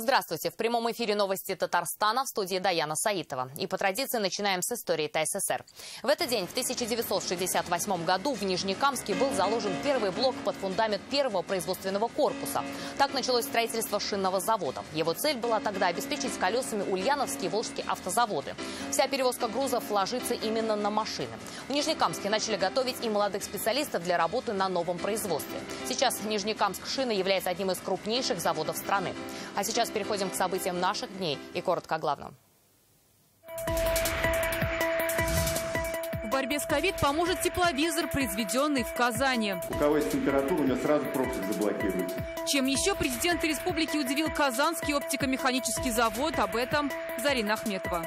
Здравствуйте. В прямом эфире новости Татарстана, в студии Даяна Саитова. И по традиции начинаем с истории ТССР. В этот день, в 1968 году, в Нижнекамске был заложен первый блок под фундамент первого производственного корпуса. Так началось строительство шинного завода. Его цель была тогда обеспечить колесами ульяновские и волжские автозаводы. Вся перевозка грузов ложится именно на машины. В Нижнекамске начали готовить и молодых специалистов для работы на новом производстве. Сейчас Нижнекамск шины является одним из крупнейших заводов страны. А сейчас переходим к событиям наших дней и коротко о главном. В борьбе с ковид поможет тепловизор, произведенный в Казани. У кого есть температура, у него сразу пропуск заблокируется. Чем еще президент республики удивил Казанский оптико-механический завод, об этом Зарина Ахметова.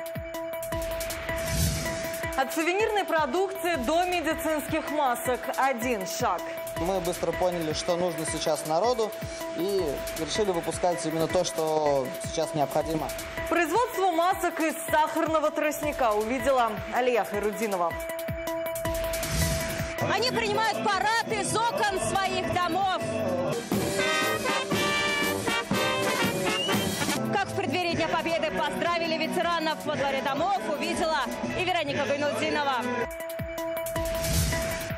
От сувенирной продукции до медицинских масок – один шаг. Мы быстро поняли, что нужно сейчас народу, и решили выпускать именно то, что сейчас необходимо. Производство масок из сахарного тростника увидела Алия Хайрудинова. Они принимают парад из окон своих домов. Как в преддверии Дня Победы поздравили ветеранов во дворе домов, увидела и Вероника Гайнутдинова.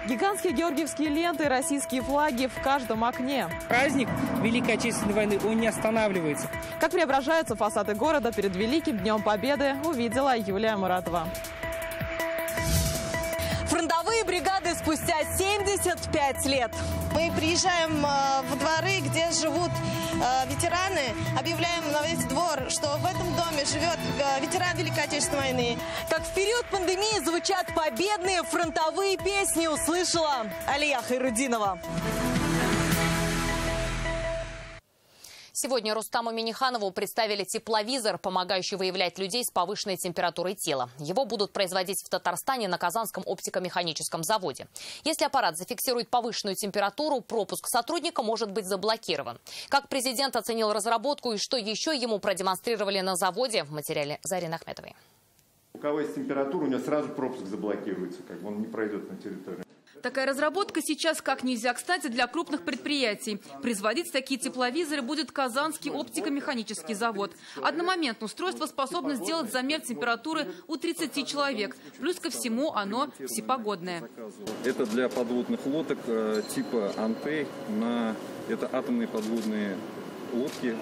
Гигантские георгиевские ленты, российские флаги в каждом окне. Праздник Великой Отечественной войны, он не останавливается. Как преображаются фасады города перед Великим Днем Победы, увидела Юлия Муратова. Фронтовые бригады спустя 75 лет. Мы приезжаем во дворы, где живут ветераны, объявляем на весь двор, что в этом доме живет ветеран Великой Отечественной войны. Как в период пандемии звучат победные фронтовые песни, услышала Алия Хайрудинова. Сегодня Рустаму Минниханову представили тепловизор, помогающий выявлять людей с повышенной температурой тела. Его будут производить в Татарстане на Казанском оптико-механическом заводе. Если аппарат зафиксирует повышенную температуру, пропуск сотрудника может быть заблокирован. Как президент оценил разработку и что еще ему продемонстрировали на заводе, в материале Зарины Ахметовой. У кого есть температура, у него сразу пропуск заблокируется, он не пройдет на территорию. Такая разработка сейчас как нельзя кстати для крупных предприятий. Производить такие тепловизоры будет Казанский оптико-механический завод. Одномоментное устройство способно сделать замер температуры у 30 человек. Плюс ко всему оно всепогодное. Это для подводных лодок типа «Антей». Это атомные подводные лодки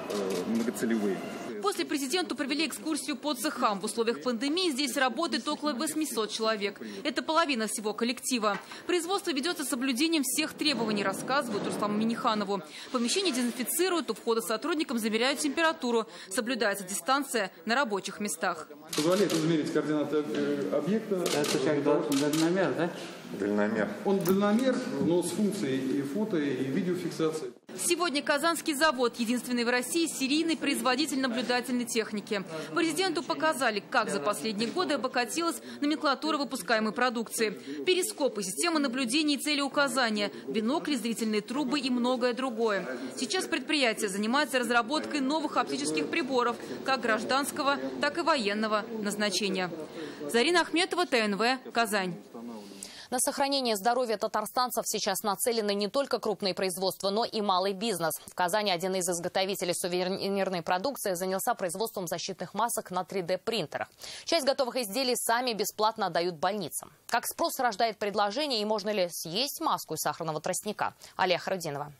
многоцелевые. После президенту провели экскурсию по цехам. В условиях пандемии здесь работает около 800 человек. Это половина всего коллектива. Производство ведется с соблюдением всех требований, рассказывают Рустаму Минниханову. Помещение дезинфицируют, у входа сотрудникам замеряют температуру. Соблюдается дистанция на рабочих местах. Позволяет измерить координаты объекта. Это как дальномер, да? Дальномер. Он дальномер, но с функцией и фото, и видеофиксации. Сегодня Казанский завод – единственный в России серийный производитель наблюдательной техники. Президенту показали, как за последние годы обогатилась номенклатура выпускаемой продукции. Перископы, системы наблюдения и целеуказания, бинокли, зрительные трубы и многое другое. Сейчас предприятие занимается разработкой новых оптических приборов, как гражданского, так и военного назначения. Зарина Ахметова, ТНВ, Казань. На сохранение здоровья татарстанцев сейчас нацелены не только крупные производства, но и малый бизнес. В Казани один из изготовителей сувенирной продукции занялся производством защитных масок на 3D-принтерах. Часть готовых изделий сами бесплатно отдают больницам. Как спрос рождает предложение и можно ли съесть маску из сахарного тростника? Алия Хайрудинова.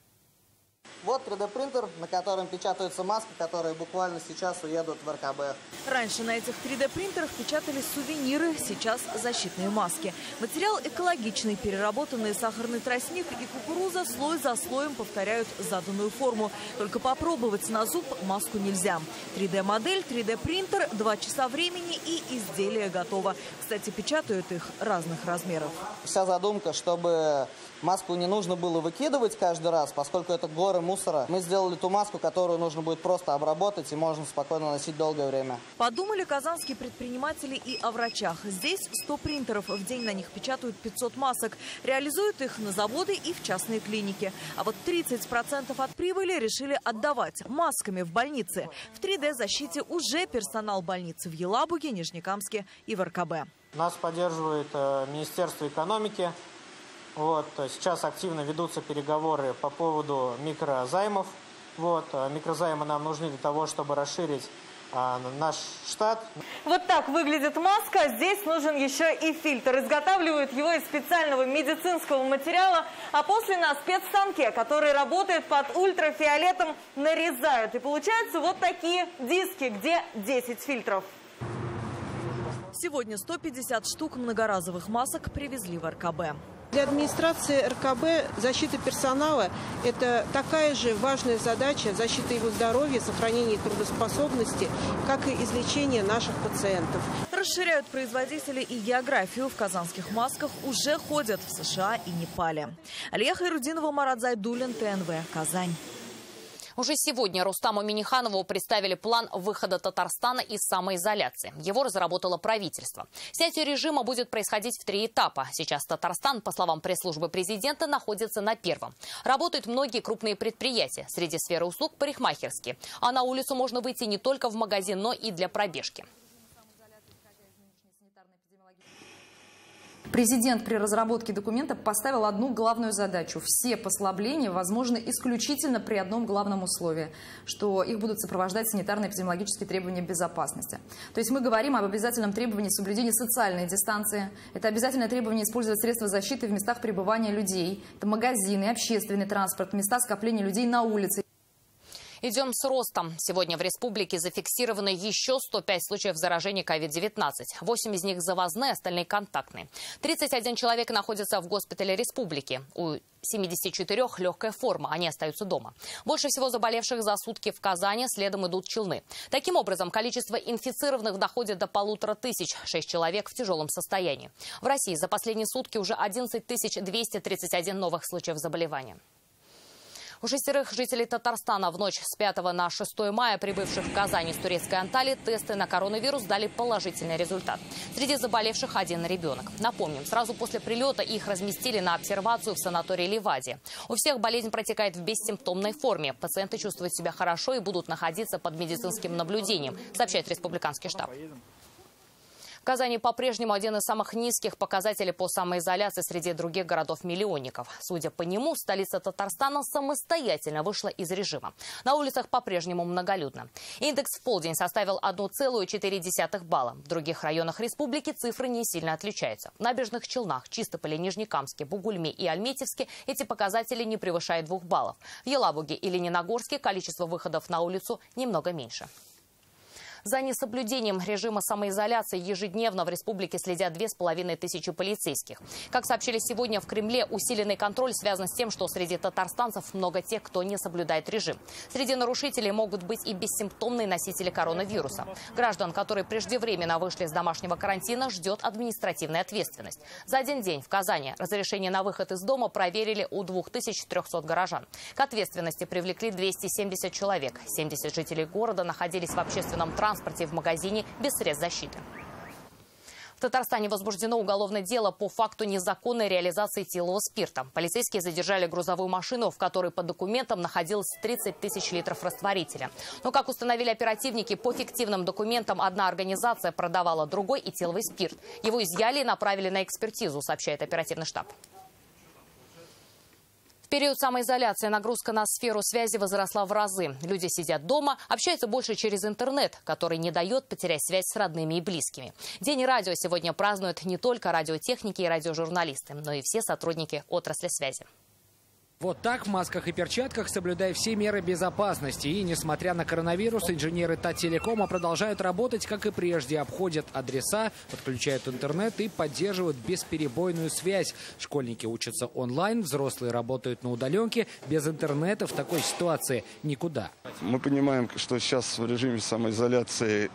Вот 3D-принтер, на котором печатаются маски, которые буквально сейчас уедут в РКБ. Раньше на этих 3D-принтерах печатали сувениры, сейчас защитные маски. Материал экологичный, переработанный сахарный тростник и кукуруза слой за слоем повторяют заданную форму. Только попробовать на зуб маску нельзя. 3D-модель, 3D-принтер, 2 часа времени и изделие готово. Кстати, печатают их разных размеров. Вся задумка, чтобы маску не нужно было выкидывать каждый раз, поскольку это горы мусора. Мы сделали ту маску, которую нужно будет просто обработать и можно спокойно носить долгое время. Подумали казанские предприниматели и о врачах. Здесь 100 принтеров. В день на них печатают 500 масок. Реализуют их на заводы и в частные клиники. А вот 30% от прибыли решили отдавать масками в больнице. В 3D-защите уже персонал больницы в Елабуге, Нижнекамске и в РКБ. Нас поддерживает Министерство экономики. Сейчас активно ведутся переговоры по поводу микрозаймов. Микрозаймы нам нужны для того, чтобы расширить наш штат. Вот так выглядит маска. Здесь нужен еще и фильтр. Изготавливают его из специального медицинского материала, а после на спецстанке, который работает под ультрафиолетом, нарезают. И получаются вот такие диски, где 10 фильтров. Сегодня 150 штук многоразовых масок привезли в РКБ. Для администрации РКБ защита персонала – это такая же важная задача, защита его здоровья, сохранение трудоспособности, как и излечение наших пациентов. Расширяют производители и географию. В казанских масках уже ходят в США и Непале. Алия Хайрудинова, Марат Зайдуллин, ТНВ, Казань. Уже сегодня Рустаму Минниханову представили план выхода Татарстана из самоизоляции. Его разработало правительство. Снятие режима будет происходить в 3 этапа. Сейчас Татарстан, по словам пресс-службы президента, находится на первом. Работают многие крупные предприятия. Среди сферы услуг – парикмахерские. А на улицу можно выйти не только в магазин, но и для пробежки. Президент при разработке документа поставил одну главную задачу. Все послабления возможны исключительно при одном главном условии, что их будут сопровождать санитарно-эпидемиологические требования безопасности. То есть мы говорим об обязательном требовании соблюдения социальной дистанции. Это обязательное требование использовать средства защиты в местах пребывания людей. Это магазины, общественный транспорт, места скопления людей на улице. Идем с ростом. Сегодня в республике зафиксировано еще 105 случаев заражения COVID-19. 8 из них завозные, остальные контактные. 31 человек находится в госпитале республики. У 74 легкая форма, они остаются дома. Больше всего заболевших за сутки в Казани, следом идут Челны. Таким образом, количество инфицированных доходит до 1500. 6 человек в тяжелом состоянии. В России за последние сутки уже 11 231 новых случаев заболевания. У 6 жителей Татарстана в ночь с 5 на 6 мая, прибывших в Казань из турецкой Анталии, тесты на коронавирус дали положительный результат. Среди заболевших 1 ребенок. Напомним, сразу после прилета их разместили на обсервацию в санатории Ливадия. У всех болезнь протекает в бессимптомной форме. Пациенты чувствуют себя хорошо и будут находиться под медицинским наблюдением, сообщает республиканский штаб. В Казани по-прежнему один из самых низких показателей по самоизоляции среди других городов-миллионников. Судя по нему, столица Татарстана самостоятельно вышла из режима. На улицах по-прежнему многолюдно. Индекс в полдень составил 1,4 балла. В других районах республики цифры не сильно отличаются. В Набережных Челнах, Чистополе, Нижнекамске, Бугульме и Альметьевске эти показатели не превышают 2 баллов. В Елабуге и Лениногорске количество выходов на улицу немного меньше. За несоблюдением режима самоизоляции ежедневно в республике следят 2500 полицейских. Как сообщили сегодня в Кремле, усиленный контроль связан с тем, что среди татарстанцев много тех, кто не соблюдает режим. Среди нарушителей могут быть и бессимптомные носители коронавируса. Граждан, которые преждевременно вышли из домашнего карантина, ждет административная ответственность. За один день в Казани разрешение на выход из дома проверили у 2300 горожан. К ответственности привлекли 270 человек. 70 жителей города находились в общественном транспорте, в магазине без средств защиты. В Татарстане возбуждено уголовное дело по факту незаконной реализации этилового спирта. Полицейские задержали грузовую машину, в которой по документам находилось 30 000 литров растворителя. Но, как установили оперативники, по фиктивным документам одна организация продавала другой этиловый спирт. Его изъяли и направили на экспертизу, сообщает оперативный штаб. В период самоизоляции нагрузка на сферу связи возросла в разы. Люди сидят дома, общаются больше через интернет, который не дает потерять связь с родными и близкими. День радио сегодня празднуют не только радиотехники и радиожурналисты, но и все сотрудники отрасли связи. Вот так в масках и перчатках, соблюдая все меры безопасности. И, несмотря на коронавирус, инженеры Тателекома продолжают работать, как и прежде. Обходят адреса, подключают интернет и поддерживают бесперебойную связь. Школьники учатся онлайн, взрослые работают на удаленке. Без интернета в такой ситуации никуда. Мы понимаем, что сейчас в режиме самоизоляции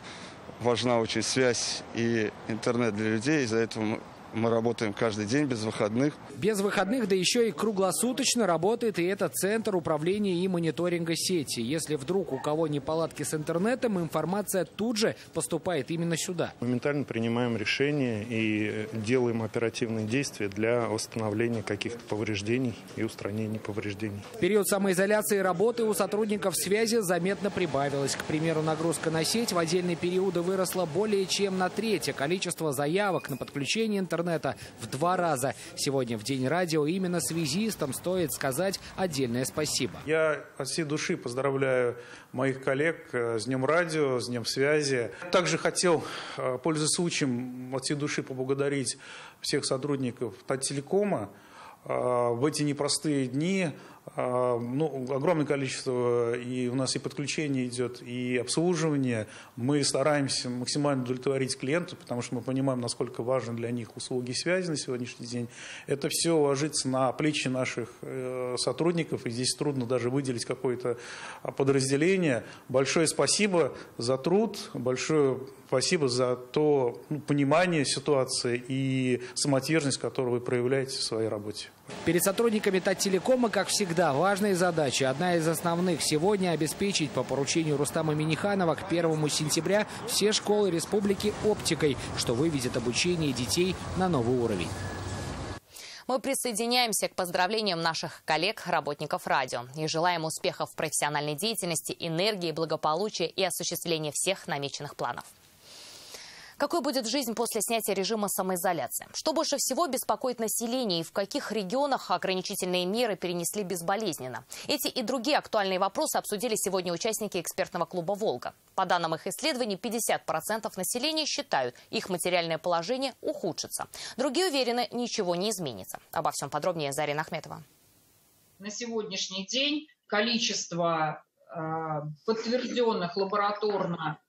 важна очень связь и интернет для людей. Из-за этого мы работаем каждый день, без выходных. Без выходных, да еще и круглосуточно работает и этот центр управления и мониторинга сети. Если вдруг у кого неполадки с интернетом, информация тут же поступает именно сюда. Моментально принимаем решения и делаем оперативные действия для восстановления каких-то повреждений и устранения повреждений. В период самоизоляции работы у сотрудников связи заметно прибавилось. К примеру, нагрузка на сеть в отдельные периоды выросла более чем на треть. Количество заявок на подключение интернета интернета в 2 раза. Сегодня в День радио именно связистам стоит сказать отдельное спасибо. Я от всей души поздравляю моих коллег с Днем радио, с Днем связи. Также хотел, пользуясь случаем, от всей души поблагодарить всех сотрудников Тателекома. В эти непростые дни огромное количество, и у нас и подключение идет, и обслуживание. Мы стараемся максимально удовлетворить клиенту, потому что мы понимаем, насколько важны для них услуги связи на сегодняшний день. Это все ложится на плечи наших сотрудников, и здесь трудно даже выделить какое-то подразделение. Большое спасибо за труд, большое спасибо за то понимание ситуации и самоотверженность, которую вы проявляете в своей работе. Перед сотрудниками Тателекома, как всегда, важные задачи. Одна из основных сегодня – обеспечить по поручению Рустама Минниханова к 1 сентября все школы республики оптикой, что выведет обучение детей на новый уровень. Мы присоединяемся к поздравлениям наших коллег, работников радио, и желаем успехов в профессиональной деятельности, энергии, благополучия и осуществления всех намеченных планов. Какой будет жизнь после снятия режима самоизоляции? Что больше всего беспокоит население и в каких регионах ограничительные меры перенесли безболезненно? Эти и другие актуальные вопросы обсудили сегодня участники экспертного клуба «Волга». По данным их исследований, 50% населения считают, их материальное положение ухудшится. Другие уверены, ничего не изменится. Обо всем подробнее Зарина Ахметова. На сегодняшний день количество подтвержденных лабораторно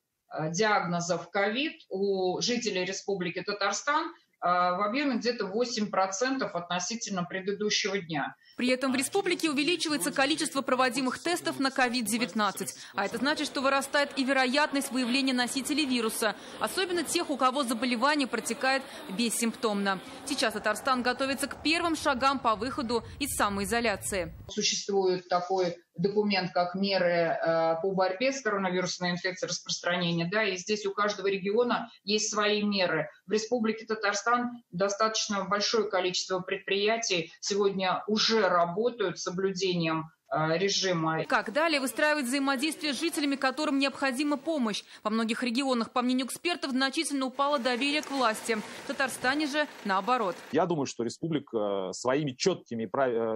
диагнозов ковид у жителей Республики Татарстан в объеме где-то 8% относительно предыдущего дня. При этом в республике увеличивается количество проводимых тестов на COVID-19. А это значит, что вырастает и вероятность выявления носителей вируса, особенно тех, у кого заболевание протекает бессимптомно. Сейчас Татарстан готовится к первым шагам по выходу из самоизоляции. Существует такой документ, как меры по борьбе с коронавирусной инфекцией распространения. Да, и здесь у каждого региона есть свои меры. В Республике Татарстан достаточно большое количество предприятий сегодня уже работают с соблюдением режима. Как далее выстраивать взаимодействие с жителями, которым необходима помощь? Во многих регионах, по мнению экспертов, значительно упало доверие к власти. В Татарстане же наоборот. Я думаю, что республика своими четкими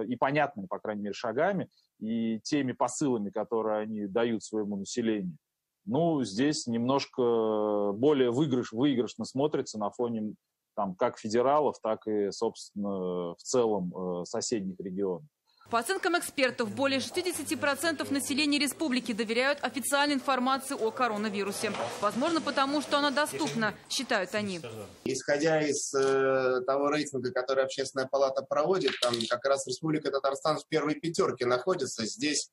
и понятными, по крайней мере, шагами и теми посылами, которые они дают своему населению, здесь немножко более выигрышно смотрится на фоне как федералов, так и, собственно, в целом соседних регионов. По оценкам экспертов, более 60% населения республики доверяют официальной информации о коронавирусе. Возможно, потому что она доступна, считают они. Исходя из того рейтинга, который Общественная палата проводит, там как раз Республика Татарстан в первой 5 находится. Здесь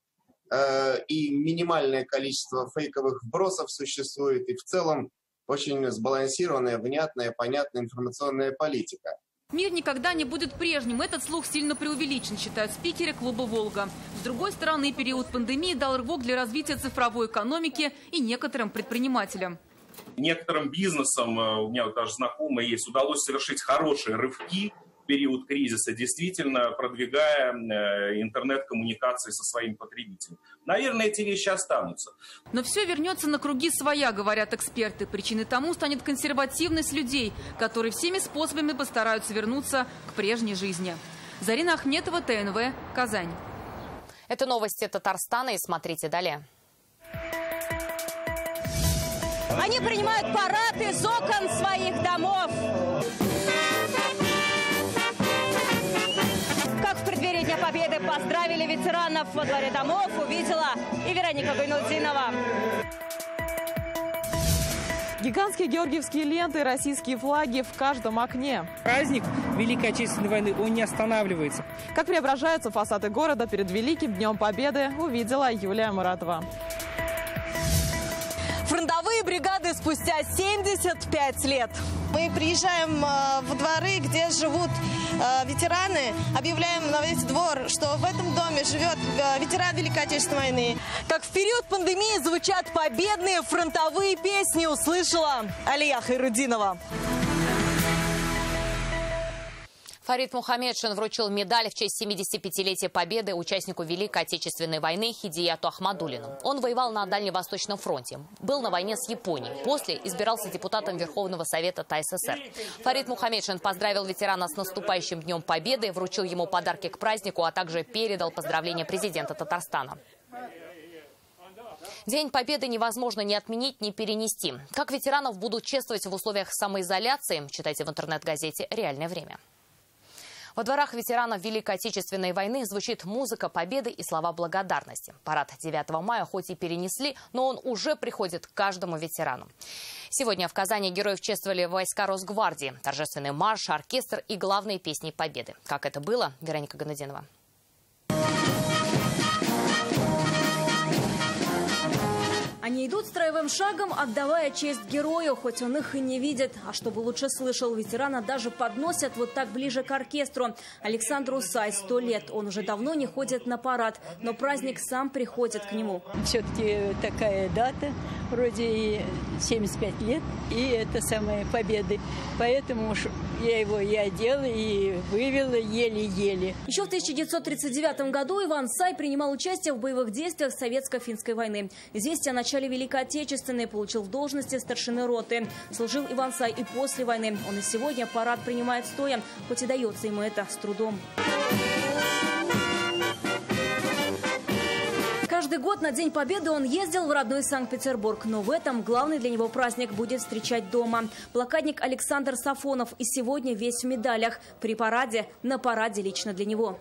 и минимальное количество фейковых вбросов существует, и в целом очень сбалансированная, внятная, понятная информационная политика. Мир никогда не будет прежним. Этот слух сильно преувеличен, считают спикеры клуба «Волга». С другой стороны, период пандемии дал рывок для развития цифровой экономики и некоторым предпринимателям. Некоторым бизнесам, у меня даже знакомые есть, удалось совершить хорошие рывки в период кризиса, действительно продвигая интернет-коммуникации со своими потребителями. Наверное, эти вещи останутся. Но все вернется на круги своя, говорят эксперты. Причиной тому станет консервативность людей, которые всеми способами постараются вернуться к прежней жизни. Зарина Ахметова, ТНВ, Казань. Это новости Татарстана, и смотрите далее. Они принимают парад из окон своих домов. Как в преддверии Дня Победы поздравили ветеранов во дворе домов, увидела и Вероника Гайнутдинова. Гигантские георгиевские ленты, российские флаги в каждом окне. Праздник Великой Отечественной войны, он не останавливается. Как преображаются фасады города перед Великим Днем Победы, увидела Юлия Муратова. Фронтовые бригады спустя 75 лет. Мы приезжаем в дворы, где живут ветераны, объявляем на весь двор, что в этом доме живет ветеран Великой Отечественной войны. Как в период пандемии звучат победные фронтовые песни, услышала Алия Хайрудинова. Фарид Мухаммедшин вручил медаль в честь 75-летия Победы участнику Великой Отечественной войны Хидияту Ахмадуллину. Он воевал на Дальневосточном фронте, был на войне с Японией. После избирался депутатом Верховного Совета ТССР. Фарид Мухаммедшин поздравил ветерана с наступающим Днем Победы, вручил ему подарки к празднику, а также передал поздравления президента Татарстана. День Победы невозможно ни отменить, ни перенести. Как ветеранов будут чествовать в условиях самоизоляции, читайте в интернет-газете «Реальное время». Во дворах ветеранов Великой Отечественной войны звучит музыка победы и слова благодарности. Парад 9 мая хоть и перенесли, но он уже приходит к каждому ветерану. Сегодня в Казани героев чествовали войска Росгвардии. Торжественный марш, оркестр и главные песни победы. Как это было? Вероника Гнединова. Они идут строевым шагом, отдавая честь герою, хоть он их и не видит. А чтобы лучше слышал, ветерана даже подносят вот так ближе к оркестру. Александру Сай 100 лет. Он уже давно не ходит на парад, но праздник сам приходит к нему. Все-таки такая дата, вроде и 75 лет, и это самая победы. Поэтому я его и одела, и вывела еле-еле. Еще в 1939 году Иван Сай принимал участие в боевых действиях Советско-финской войны. Известие о начале Великой Отечественной получил в должности старшины роты. Служил Иван Сай и после войны. Он и сегодня парад принимает стоя, хоть и дается ему это с трудом. Каждый год на День Победы он ездил в родной Санкт-Петербург. Но в этом главный для него праздник будет встречать дома. Блокадник Александр Сафонов и сегодня весь в медалях. При параде, на параде лично для него.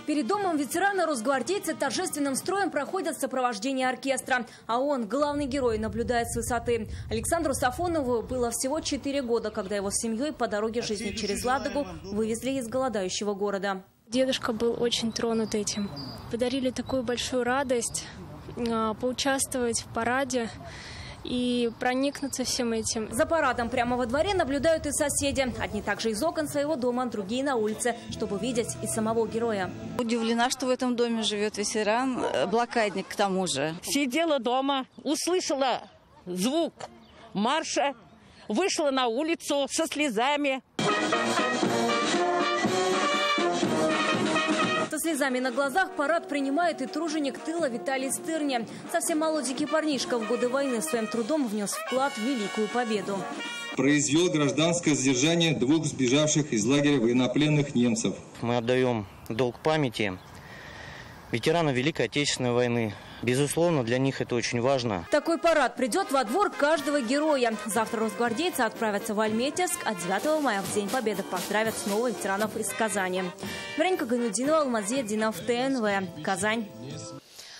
Перед домом ветерана росгвардейцы торжественным строем проходят сопровождение оркестра. А он, главный герой, наблюдает с высоты. Александру Сафонову было всего 4 года, когда его с семьей по дороге жизни через Ладогу вывезли из голодающего города. Дедушка был очень тронут этим. Подарили такую большую радость поучаствовать в параде и проникнуться всем этим. За парадом прямо во дворе наблюдают и соседи. Одни также из окон своего дома, другие на улице, чтобы видеть и самого героя. Удивлена, что в этом доме живет ветеран, блокадник к тому же. Сидела дома, услышала звук марша, вышла на улицу со слезами. Со слезами на глазах парад принимает и труженик тыла Виталий Стырня. Совсем молоденький парнишка в годы войны своим трудом внес вклад в великую победу. Произвел гражданское задержание 2 сбежавших из лагеря военнопленных немцев. Мы отдаем долг памяти ветеранам Великой Отечественной войны. Безусловно, для них это очень важно. Такой парад придет во двор каждого героя. Завтра росгвардейцы отправятся в Альметьевск, а 9 мая в День Победы поздравят снова ветеранов из Казани. Вероника Гнединова, Алмазетдинов, ТНВ, Казань.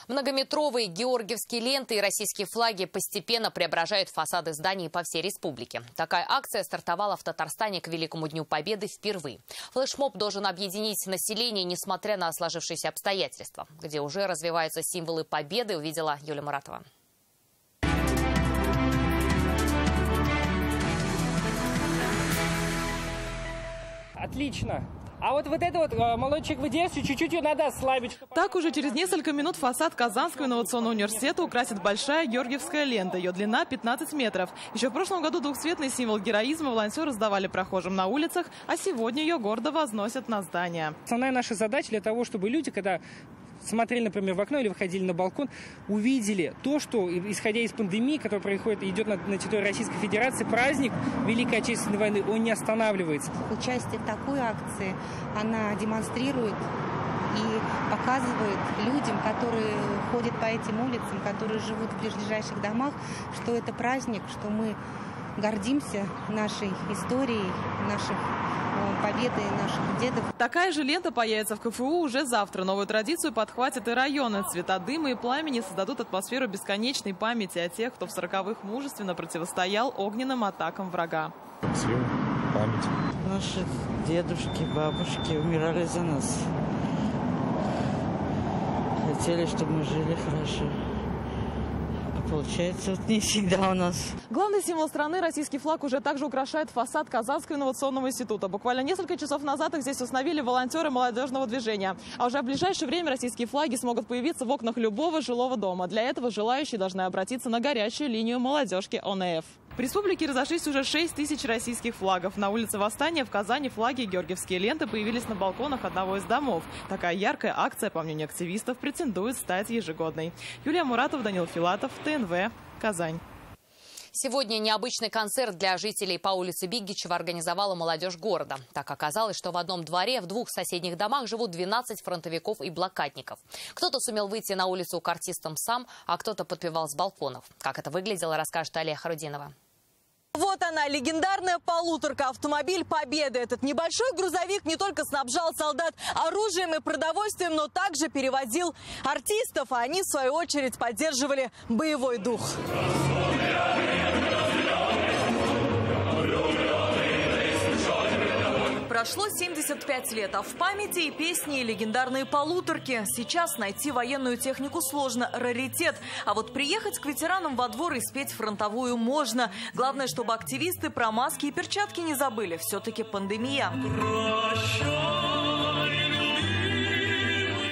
Многометровые георгиевские ленты и российские флаги постепенно преображают фасады зданий по всей республике. Такая акция стартовала в Татарстане к Великому Дню Победы впервые. Флешмоб должен объединить население, несмотря на сложившиеся обстоятельства. Где уже развиваются символы победы, увидела Юлия Муратова. Отлично. А вот это вот молодчик в Одессе, чуть-чуть ее надо ослабить. Так уже через несколько минут фасад Казанского инновационного университета украсит большая георгиевская лента. Ее длина 15 метров. Еще в прошлом году двухцветный символ героизма волонтеры сдавали прохожим на улицах, а сегодня ее гордо возносят на здание. Основная наша задача для того, чтобы люди, когда смотрели, например, в окно или выходили на балкон, увидели то, что, исходя из пандемии, которая идет на территории Российской Федерации, праздник Великой Отечественной войны, он не останавливается. Участие в такой акции, она демонстрирует и показывает людям, которые ходят по этим улицам, которые живут в ближайших домах, что это праздник, что мы гордимся нашей историей, наших победой наших дедов. Такая же лента появится в КФУ уже завтра. Новую традицию подхватят и районы. Цвета дыма и пламени создадут атмосферу бесконечной памяти о тех, кто в 40-х мужественно противостоял огненным атакам врага. Память. Наши дедушки, бабушки умирали за нас. Хотели, чтобы мы жили хорошо. Получается, вот не всегда у нас. Главный символ страны, российский флаг, уже также украшает фасад Казанского инновационного института. Буквально несколько часов назад их здесь установили волонтеры молодежного движения. А уже в ближайшее время российские флаги смогут появиться в окнах любого жилого дома. Для этого желающие должны обратиться на горячую линию молодежки ОНФ. В республике разошлись уже 6 тысяч российских флагов. На улице Восстания в Казани флаги и георгиевские ленты появились на балконах одного из домов. Такая яркая акция, по мнению активистов, претендует стать ежегодной. Юлия Муратова, Данил Филатов, ТНВ, Казань. Сегодня необычный концерт для жителей по улице Бигичева организовала молодежь города. Так оказалось, что в одном дворе в двух соседних домах живут 12 фронтовиков и блокадников. Кто-то сумел выйти на улицу к артистам сам, а кто-то подпевал с балконов. Как это выглядело, расскажет Алия Харудинова. Вот она, легендарная полуторка, автомобиль Победы. Этот небольшой грузовик не только снабжал солдат оружием и продовольствием, но также перевозил артистов, а они, в свою очередь, поддерживали боевой дух. Прошло 75 лет, а в памяти и песни, и легендарные полуторки. Сейчас найти военную технику сложно, раритет. А вот приехать к ветеранам во двор и спеть фронтовую можно. Главное, чтобы активисты про маски и перчатки не забыли. Все-таки пандемия.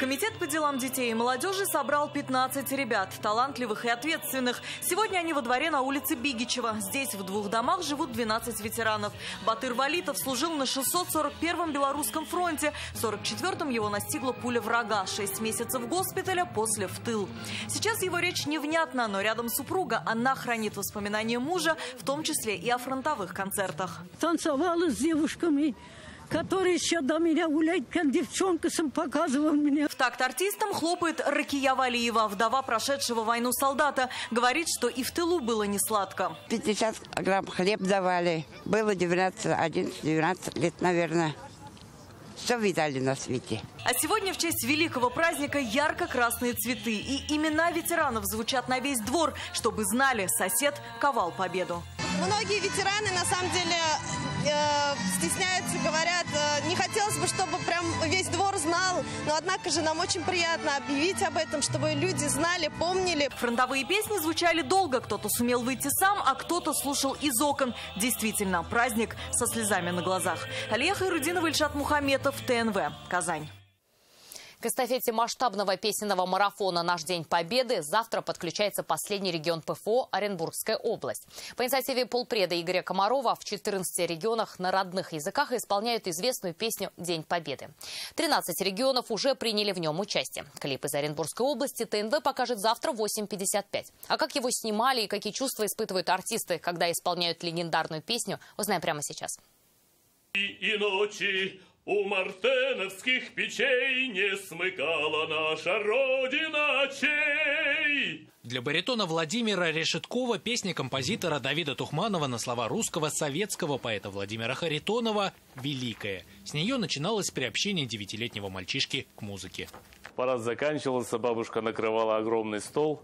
Комитет по делам детей и молодежи собрал 15 ребят, талантливых и ответственных. Сегодня они во дворе на улице Бигичева. Здесь в двух домах живут 12 ветеранов. Батыр Валитов служил на 641-м Белорусском фронте. В 44-м его настигла пуля врага. 6 месяцев госпиталя, после в тыл. Сейчас его речь невнятна, но рядом супруга. Она хранит воспоминания мужа, в том числе и о фронтовых концертах. Танцевала с девушками, который еще до меня гуляет, как девчонка, сам показывал мне. В такт артистам хлопает Ракия Валиева, вдова прошедшего войну солдата. Говорит, что и в тылу было не сладко. 50 грамм хлеб давали. Было 11-12 лет, наверное. Все видали на свете. А сегодня в честь великого праздника ярко-красные цветы. И имена ветеранов звучат на весь двор, чтобы знали, сосед ковал победу. Многие ветераны, на самом деле, стесняются, говорят, не хотелось бы, чтобы прям весь двор знал, но однако же нам очень приятно объявить об этом, чтобы люди знали, помнили. Фронтовые песни звучали долго, кто-то сумел выйти сам, а кто-то слушал из окон. Действительно, праздник со слезами на глазах. Алия Хайрудинова, Ильшат Мухаметов, ТНВ, Казань. К эстафете масштабного песенного марафона «Наш День Победы» завтра подключается последний регион ПФО – Оренбургская область. По инициативе полпреда Игоря Комарова в 14 регионах на родных языках исполняют известную песню «День Победы». 13 регионов уже приняли в нем участие. Клип из Оренбургской области ТНВ покажет завтра в 8:55. А как его снимали и какие чувства испытывают артисты, когда исполняют легендарную песню, узнаем прямо сейчас. И ночи у мартеновских печей не смыкала наша Родина очей. Для баритона Владимира Решеткова песня композитора Давида Тухманова на слова русского советского поэта Владимира Харитонова «Великая». С нее начиналось приобщение 9-летнего мальчишки к музыке. Парад заканчивался, бабушка накрывала огромный стол.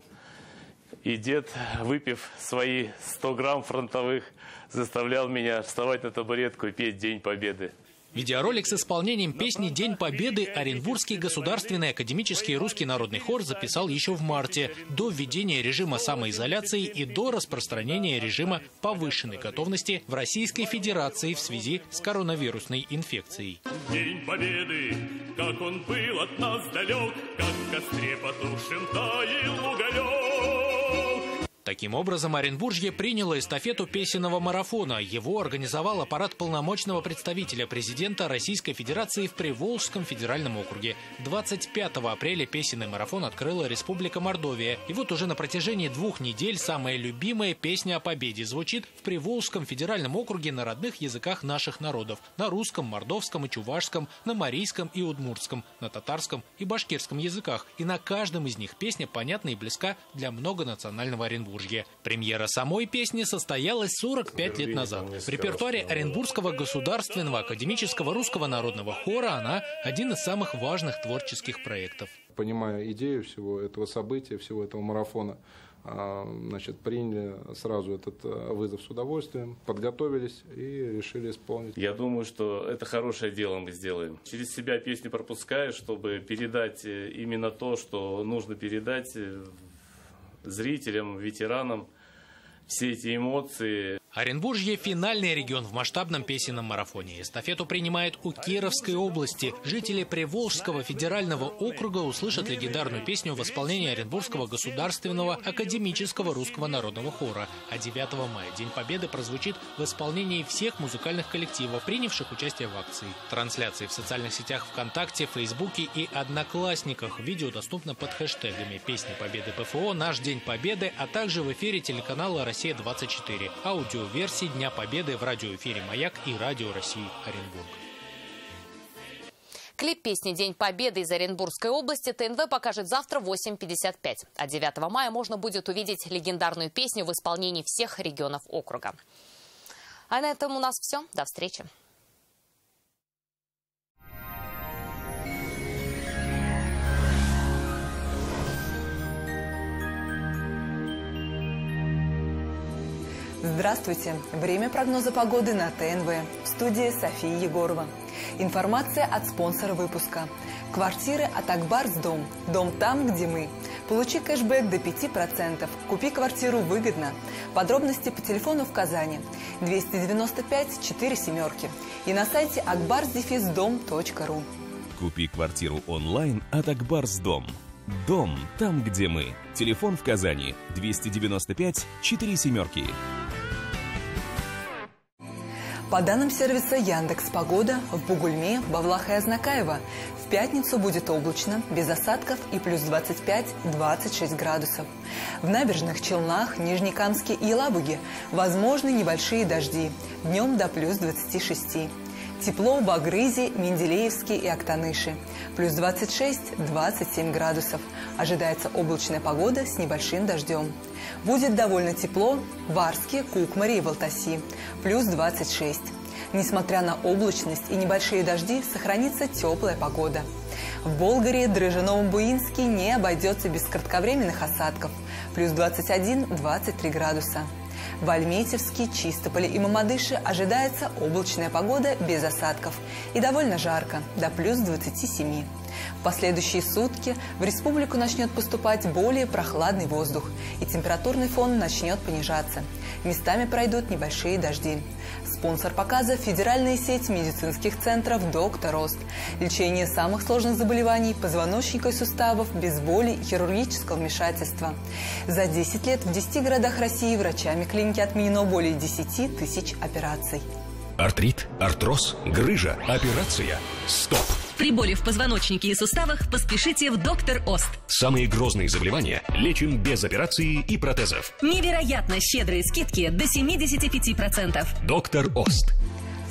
И дед, выпив свои 100 грамм фронтовых, заставлял меня вставать на табуретку и петь «День Победы». Видеоролик с исполнением песни «День Победы» Оренбургский государственный академический русский народный хор записал еще в марте, до введения режима самоизоляции и до распространения режима повышенной готовности в Российской Федерации в связи с коронавирусной инфекцией. День Победы, как он был от нас далек, как в костре потухшем таял уголек. Таким образом, Оренбуржье приняло эстафету песенного марафона. Его организовал аппарат полномочного представителя президента Российской Федерации в Приволжском федеральном округе. 25 апреля песенный марафон открыла Республика Мордовия. И вот уже на протяжении 2 недель самая любимая песня о победе звучит в Приволжском федеральном округе на родных языках наших народов. На русском, мордовском и чувашском, на марийском и удмуртском, на татарском и башкирском языках. И на каждом из них песня понятна и близка для многонационального Оренбуржья. Премьера самой песни состоялась 45 лет назад. В репертуаре Оренбургского государственного академического русского народного хора она один из самых важных творческих проектов. Понимая идею всего этого события, всего этого марафона, приняли сразу этот вызов с удовольствием, подготовились и решили исполнить. Я думаю, что это хорошее дело мы сделаем. Через себя песню пропускаю, чтобы передать именно то, что нужно передать зрителям, ветеранам, все эти эмоции. Оренбуржье – финальный регион в масштабном песенном марафоне. Эстафету принимает у Кировской области. Жители Приволжского федерального округа услышат легендарную песню в исполнении Оренбургского государственного академического русского народного хора. А 9 мая День Победы прозвучит в исполнении всех музыкальных коллективов, принявших участие в акции. Трансляции в социальных сетях ВКонтакте, Фейсбуке и Одноклассниках. Видео доступно под хэштегами «Песни Победы ПФО», «Наш День Победы», а также в эфире телеканала «Россия-24». Аудиоверсии Дня Победы в радиоэфире «Маяк» и Радио России Оренбург. Клип песни «День Победы» из Оренбургской области ТНВ покажет завтра в 8:55. А 9 мая можно будет увидеть легендарную песню в исполнении всех регионов округа. А на этом у нас все. До встречи. Здравствуйте! Время прогноза погоды на ТНВ. В студии София Егорова. Информация от спонсора выпуска. Квартиры от Акбарс Дом. Дом там, где мы. Получи кэшбэк до 5%. Купи квартиру выгодно. Подробности по телефону в Казани. 295 4 семерки. И на сайте akbars-dom.ru. Купи квартиру онлайн от Акбарс Дом. Дом там, где мы. Телефон в Казани. 295 4 семерки. По данным сервиса Яндекс.Погода, в Бугульме, Бавлах и Азнакаево в пятницу будет облачно, без осадков и плюс 25-26 градусов. В набережных Челнах, Нижнекамске и Елабуге возможны небольшие дожди, днем до плюс 26. Тепло в Багрызе, Менделеевске и Актаныши. Плюс 26-27 градусов. Ожидается облачная погода с небольшим дождем. Будет довольно тепло в Арске, Кукмаре и Балтаси. Плюс 26. Несмотря на облачность и небольшие дожди, сохранится теплая погода. В Болгарии, Дрожжиновом, Буинске не обойдется без кратковременных осадков. Плюс 21-23 градуса. В Альметьевске, Чистополе и Мамадыше ожидается облачная погода без осадков и довольно жарко, до плюс 27. В последующие сутки в республику начнет поступать более прохладный воздух, и температурный фон начнет понижаться. Местами пройдут небольшие дожди. Спонсор показа – федеральная сеть медицинских центров «Доктор Ост». Лечение самых сложных заболеваний позвоночника и суставов без боли и хирургического вмешательства. За 10 лет в 10 городах России врачами клиники отменено более 10 тысяч операций. Артрит, артроз, грыжа, операция. Стоп! При боли в позвоночнике и суставах поспешите в «Доктор Ост». Самые грозные заболевания лечим без операции и протезов. Невероятно щедрые скидки до 75%. «Доктор Ост».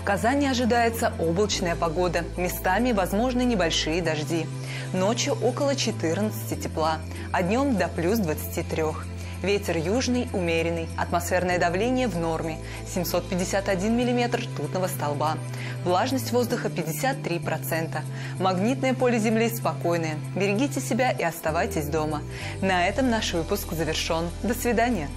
В Казани ожидается облачная погода. Местами возможны небольшие дожди. Ночью около 14 тепла, а днем до плюс 23. Ветер южный, умеренный. Атмосферное давление в норме. 751 миллиметр ртутного столба. Влажность воздуха 53%. Магнитное поле Земли спокойное. Берегите себя и оставайтесь дома. На этом наш выпуск завершен. До свидания.